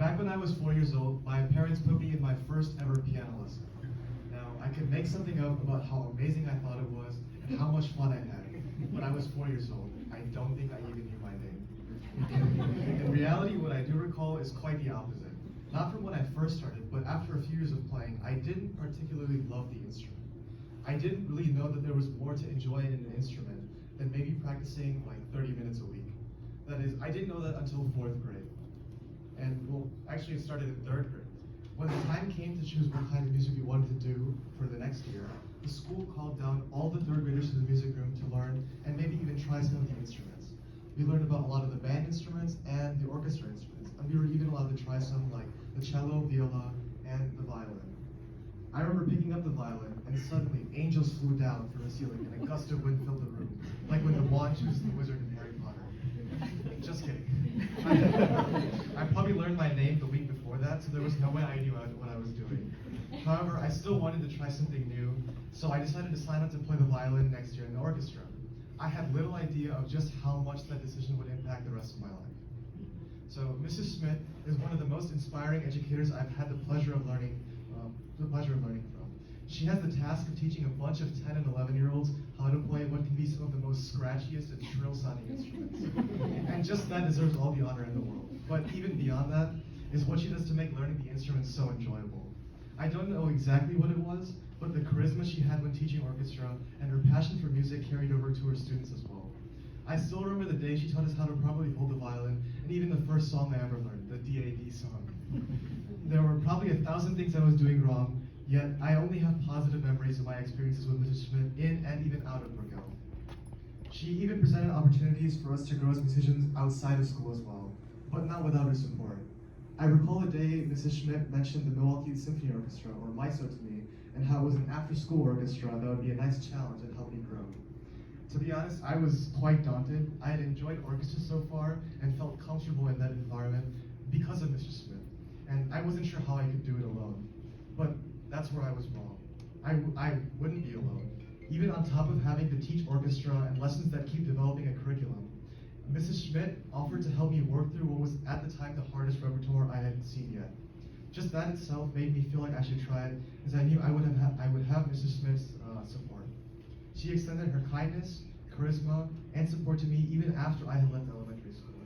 Back when I was 4 years old, my parents put me in my first ever piano lesson. Now, I could make something up about how amazing I thought it was and how much fun I had. When I was 4 years old, I don't think I even knew my name. In reality, what I do recall is quite the opposite. Not from when I first started, but after a few years of playing, I didn't particularly love the instrument. I didn't really know that there was more to enjoy in an instrument than maybe practicing like 30 minutes a week. That is, I didn't know that until 4th grade. And well, actually it started in 3rd grade. When the time came to choose what kind of music we wanted to do for the next year, the school called down all the 3rd graders to the music room to learn and maybe even try some of the instruments. We learned about a lot of the band instruments and the orchestra instruments, and we were even allowed to try some like the cello, viola, and the violin. I remember picking up the violin, and suddenly angels flew down from the ceiling and a gust of wind filled the room, like when the wand chooses the wizard in Harry Potter. Just kidding. I probably learned my name the week before that, so there was no way I knew what I was doing. However, I still wanted to try something new, so I decided to sign up to play the violin next year in the orchestra. I had little idea of just how much that decision would impact the rest of my life. So Mrs. Schmidt is one of the most inspiring educators I've had the pleasure of learning from. She has the task of teaching a bunch of 10 and 11-year-olds how to play what can be some of the most scratchiest and shrill-sounding instruments. And just that deserves all the honor in the world. But even beyond that is what she does to make learning the instruments so enjoyable. I don't know exactly what it was, but the charisma she had when teaching orchestra and her passion for music carried over to her students as well. I still remember the day she taught us how to properly hold the violin, and even the first song I ever learned, the DAD song. There were probably 1,000 things I was doing wrong, yet I only have positive memories of my experiences with Mrs. Schmidt in and even out of Brookell. She even presented opportunities for us to grow as musicians outside of school as well, but not without her support. I recall the day Mrs. Schmidt mentioned the Milwaukee Symphony Orchestra, or MISO to me, and how it was an after-school orchestra that would be a nice challenge and help me grow. To be honest, I was quite daunted. I had enjoyed orchestra so far and felt comfortable in that environment because of Mrs. Schmidt, and I wasn't sure how I could do it alone. But that's where I was wrong. I wouldn't be alone. Even on top of having to teach orchestra and lessons that keep developing a curriculum, Mrs. Schmidt offered to help me work through what was at the time the hardest repertoire I had seen yet. Just that itself made me feel like I should try it, as I knew I would have Mrs. Schmidt's support. She extended her kindness, charisma, and support to me even after I had left elementary school.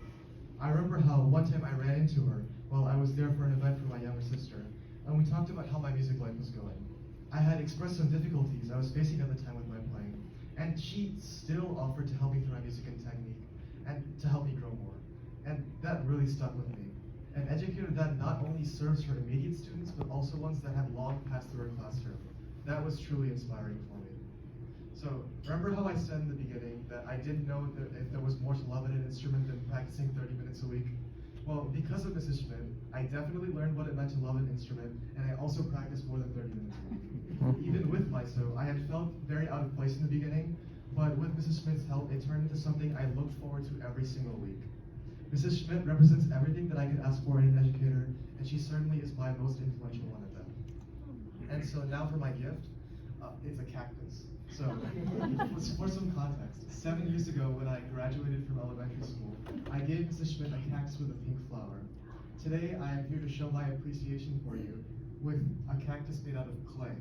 I remember how one time I ran into her while I was there for an event for my younger sister, and we talked about how my music life was going. I had expressed some difficulties I was facing at the time with my playing, and she still offered to help me through my music and technique, and to help me grow more. And that really stuck with me. An educator that not only serves her immediate students, but also ones that had long passed through her classroom. That was truly inspiring for me. So, remember how I said in the beginning that I didn't know if there was more to love in an instrument than practicing 30 minutes a week? Well, because of Mrs. Schmidt, I definitely learned what it meant to love an instrument, and I also practiced more than 30 minutes a week. Even with MISO, I had felt very out of place in the beginning, but with Mrs. Schmidt's help, it turned into something I looked forward to every single week. Mrs. Schmidt represents everything that I could ask for in an educator, and she certainly is my most influential one of them. And so now for my gift, it's a cactus. So, for some context, 7 years ago when I graduated from elementary school, I gave Mrs. Schmidt a cactus with a pink flower. Today, I am here to show my appreciation for you with a cactus made out of clay.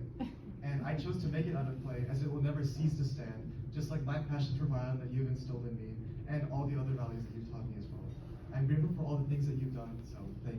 And I chose to make it out of clay as it will never cease to stand, just like my passion for violin that you've instilled in me, and all the other values that you've taught me as well. I'm grateful for all the things that you've done, so thank you.